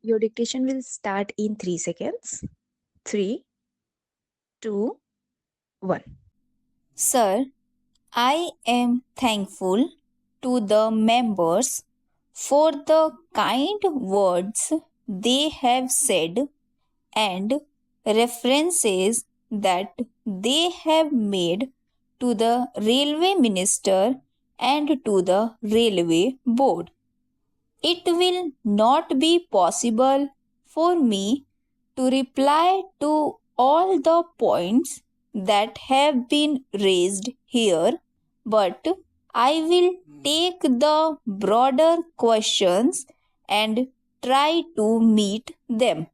Your dictation will start in 3 seconds. 3, 2, 1. Sir, I am thankful to the members for the kind words they have said and references that they have made to the railway minister and to the railway board. It will not be possible for me to reply to all the points that have been raised here, but I will take the broader questions and try to meet them.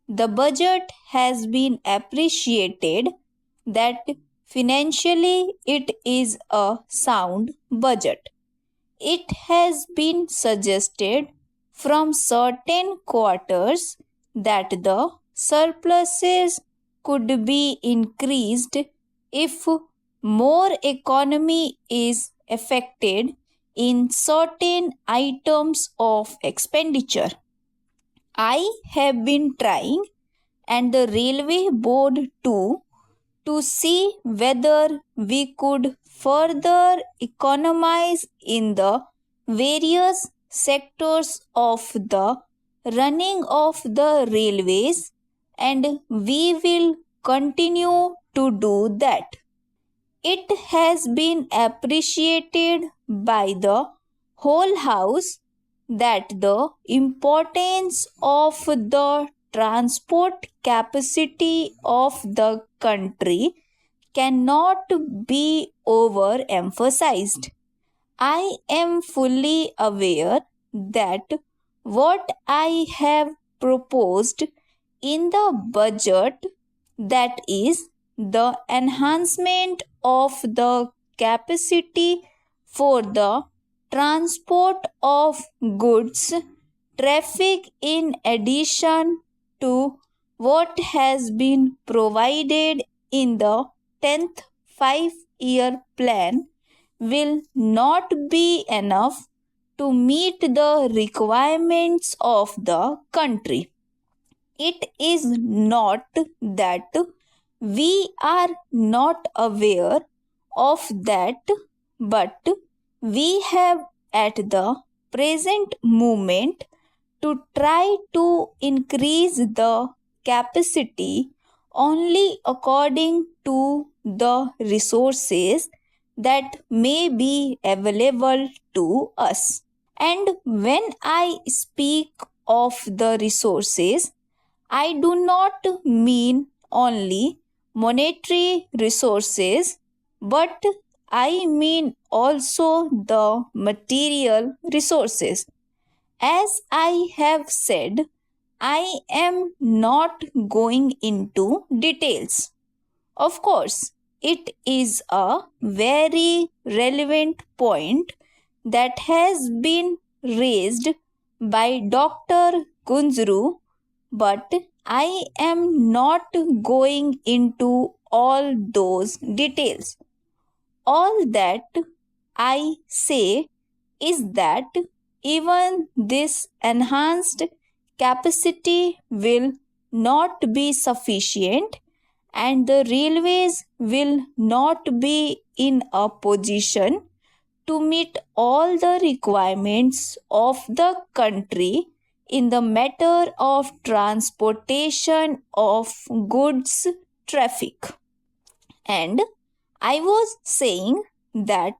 The budget has been appreciated that financially it is a sound budget. It has been suggested from certain quarters that the surpluses could be increased if more economy is effected in certain items of expenditure. I have been trying, and the railway board too, to see whether we could further economize in the various sectors of the running of the railways, and we will continue to do that. It has been appreciated by the whole house that the importance of the transport capacity of the country cannot be overemphasized. I am fully aware that what I have proposed in the budget, that is, the enhancement of the capacity for the transport of goods traffic in addition to what has been provided in the 10th 5-year plan will not be enough to meet the requirements of the country. It is not that we are not aware of that, but we have at the present moment to try to increase the capacity only according to the resources that may be available to us. And when I speak of the resources, I do not mean only monetary resources, but I mean also the material resources. As I have said, I am not going into details. Of course, it is a very relevant point that has been raised by Dr. Kunzru, but I am not going into all those details. All that I say is that even this enhanced capacity will not be sufficient, and the railways will not be in a position to meet all the requirements of the country in the matter of transportation of goods traffic. And I was saying that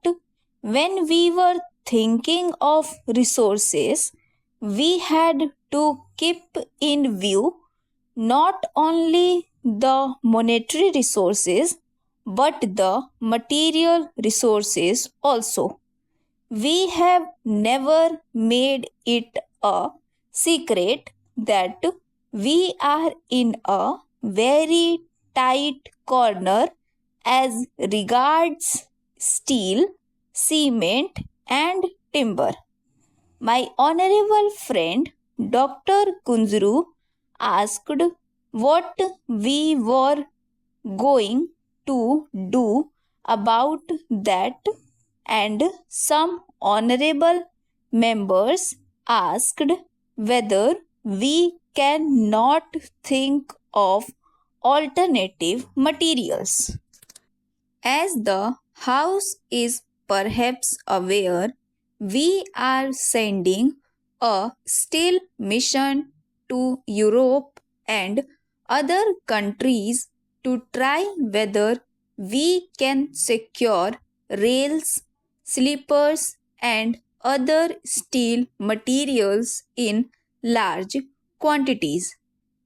when we were thinking of resources, we had to keep in view not only the monetary resources but the material resources also. We have never made it a secret that we are in a very tight corner as regards steel, cement, and timber. My honorable friend Dr. Kunzru asked what we were going to do about that, and some honorable members asked whether we cannot think of alternative materials. As the house is perhaps aware, we are sending a steel mission to Europe and other countries to try whether we can secure rails, sleepers, and other steel materials in large quantities.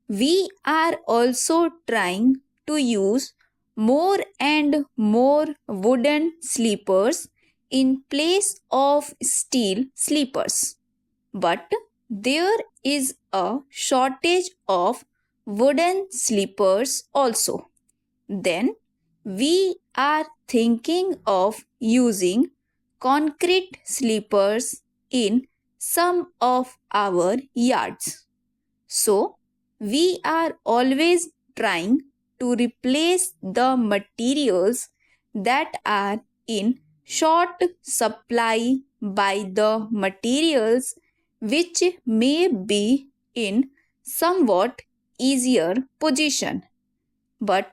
We are also trying to use more and more wooden sleepers in place of steel sleepers. But there is a shortage of wooden sleepers also. Then we are thinking of using concrete sleepers in some of our yards. So, we are always trying to replace the materials that are in short supply by the materials which may be in somewhat easier position. But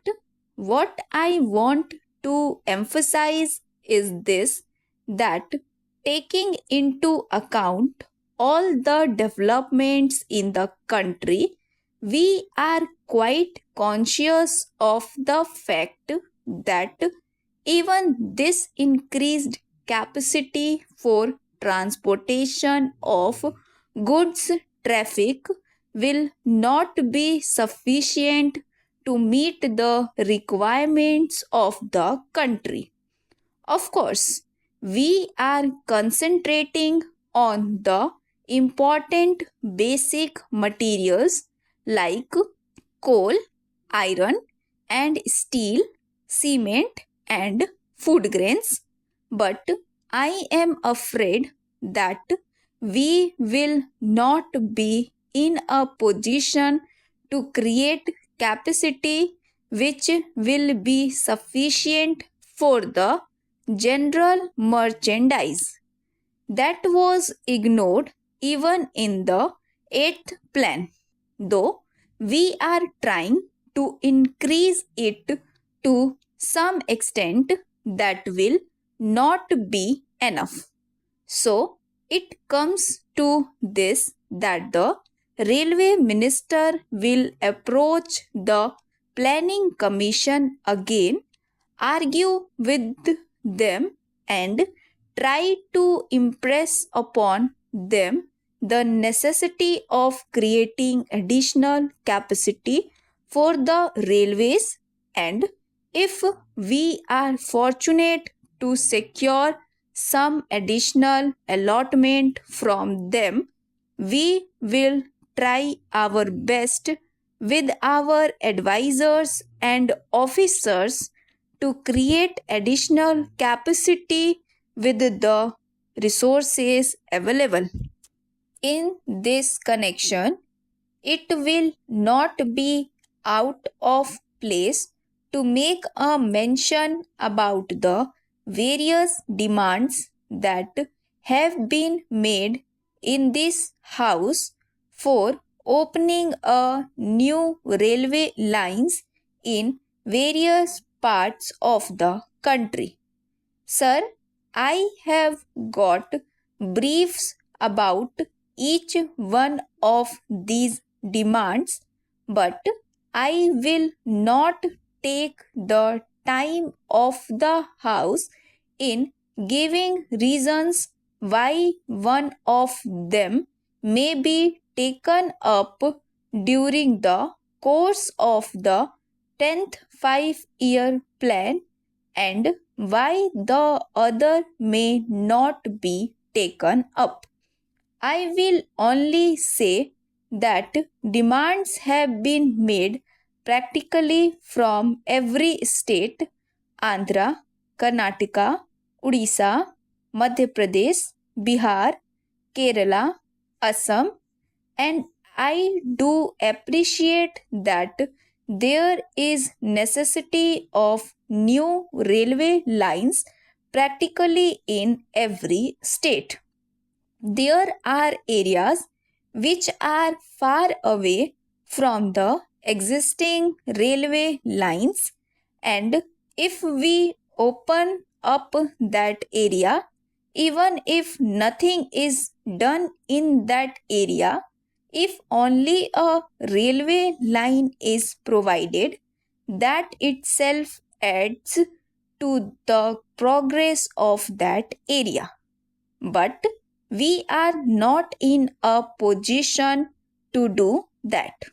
what I want to emphasize is this, that taking into account all the developments in the country, we are quite conscious of the fact that even this increased capacity for transportation of goods traffic will not be sufficient to meet the requirements of the country. Of course, we are concentrating on the important basic materials like coal, iron, and steel, cement, and food grains. But I am afraid that we will not be in a position to create capacity which will be sufficient for the general merchandise. That was ignored even in the 8th plan, though we are trying to increase it to some extent. That will not be enough. So it comes to this, that the railway minister will approach the planning commission again, argue with them, and try to impress upon them the necessity of creating additional capacity for the railways. And if we are fortunate to secure some additional allotment from them, we will try our best with our advisors and officers to create additional capacity with the resources available. In this connection, it will not be out of place to make a mention about the various demands that have been made in this house for opening a new railway lines in various parts of the country. Sir, I have got briefs about each one of these demands, but I will not take the time of the house in giving reasons why one of them may be taken up during the course of the 10th 5-year plan and why the other may not be taken up. I will only say that demands have been made practically from every state: Andhra, Karnataka, Odisha, Madhya Pradesh, Bihar, Kerala, Assam, and I do appreciate that there is necessity of new railway lines practically in every state. There are areas which are far away from the existing railway lines, and if we open up that area, even if nothing is done in that area, if only a railway line is provided, that itself adds to the progress of that area. But we are not in a position to do that.